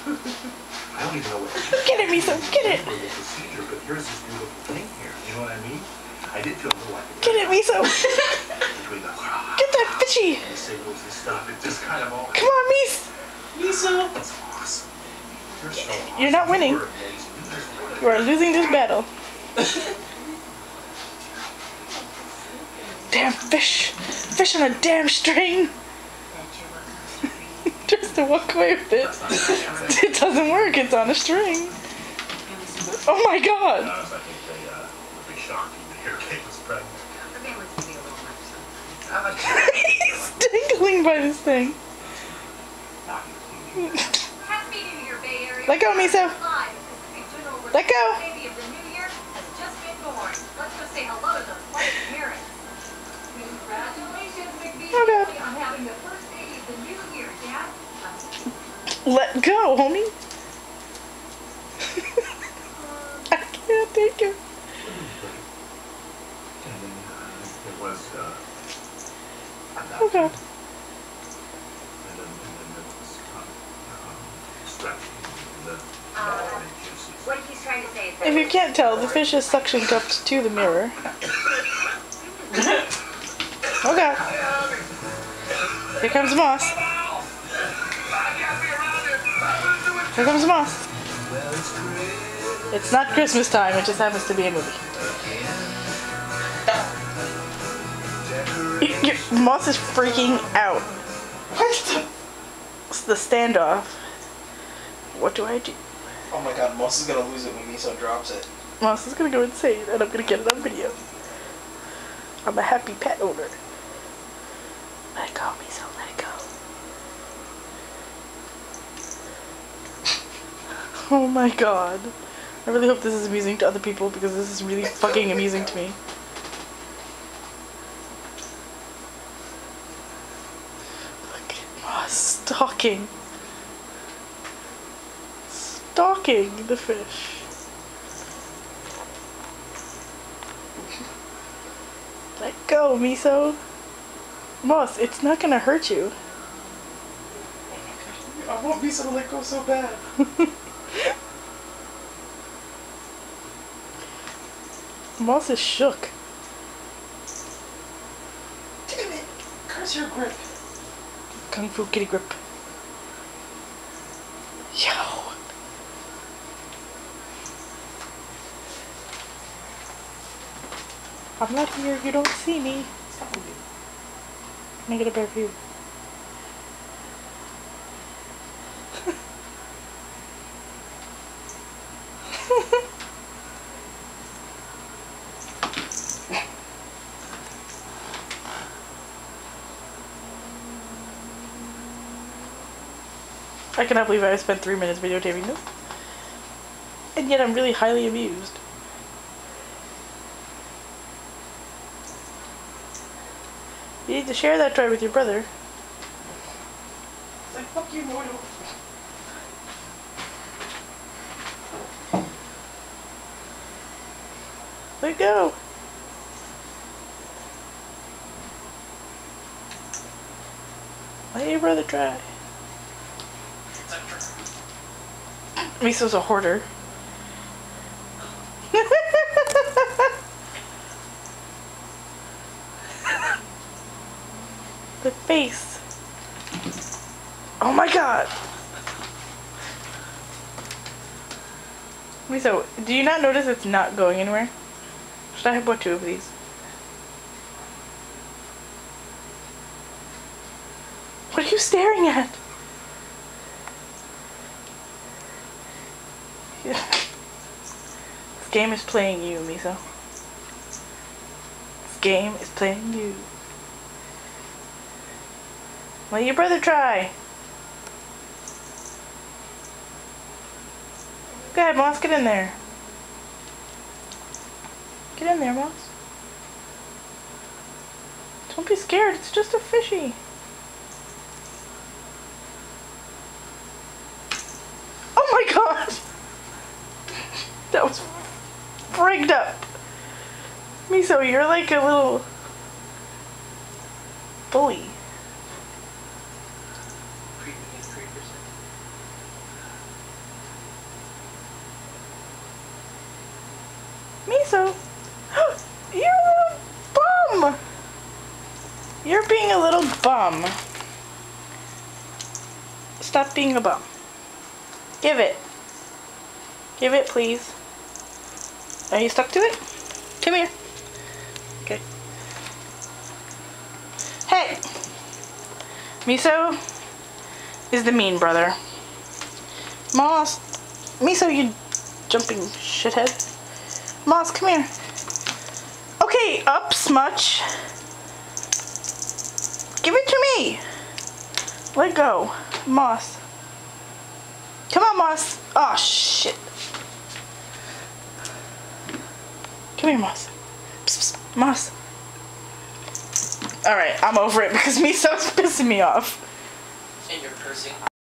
I don't even know what. Get it, Miso. Get it. Procedure, but here's this beautiful thing here. You know what I mean? I did feel a little like. Get it, Miso. Get that fishy. The signals and stuff. It just kind of all. Come on, Miso. Miso. That's awesome. You're so awesome. You're not winning. You are losing this battle. Damn fish. Fish on a damn string. Just to walk away with it. It doesn't work. It's on a string. Oh my god. I think they would be shocked to hear Kate was pregnant. He's dangling by this thing. Let go, Miso. Let go. Oh god. Let go, homie. I can't take it. It was, Oh god. and then it was stretched. What he's trying to say is that If you can't tell, the fish is suction cupped to the mirror. Oh god. Here comes Moss. Here comes Moss. It's not Christmas time, it just happens to be a movie. Moss is freaking out. It's the standoff. What do I do? Oh my god, Moss is gonna lose it when Miso drops it. Moss is gonna go insane and I'm gonna get it on video. I'm a happy pet owner. Let it go, Miso, let it go. Oh my god. I really hope this is amusing to other people because this is really fucking amusing to me. Look at Moss stalking. Stalking the fish. Let go, Miso. Moss, it's not gonna hurt you. I want Miso to let go so bad. Moss is shook. Damn it! Curse your grip. Kung Fu kitty grip. Yo. I'm not here, you don't see me. Stop moving. Can I get a better view? I cannot believe I spent 3 minutes videotaping this. And yet I'm really highly amused. You need to share that toy with your brother. It's like, fuck you, Moto. Let go! Let your brother try. Miso's a hoarder. The face. Oh my god! Miso, do you not notice it's not going anywhere? Should I have bought 2 of these? What are you staring at? This game is playing you, Miso. This game is playing you. Let your brother try. Go ahead, Moss, get in there. Get in there, Moss. Don't be scared, it's just a fishy. Oh my god! That was rigged up. Miso, you're like a little bully. Miso. You're a little bum. You're being a little bum. Stop being a bum. Give it. Give it, please. Are you stuck to it? Come here. Okay. Hey! Miso is the mean brother. Moss. Miso, you jumping shithead. Moss, come here. Okay, up, Smutch. Give it to me. Let go. Moss. Come on, Moss. Oh, shit. Come here, Moss. Psst, psst, Moss. Alright, I'm over it because Miso's pissing me off. And you're cursing.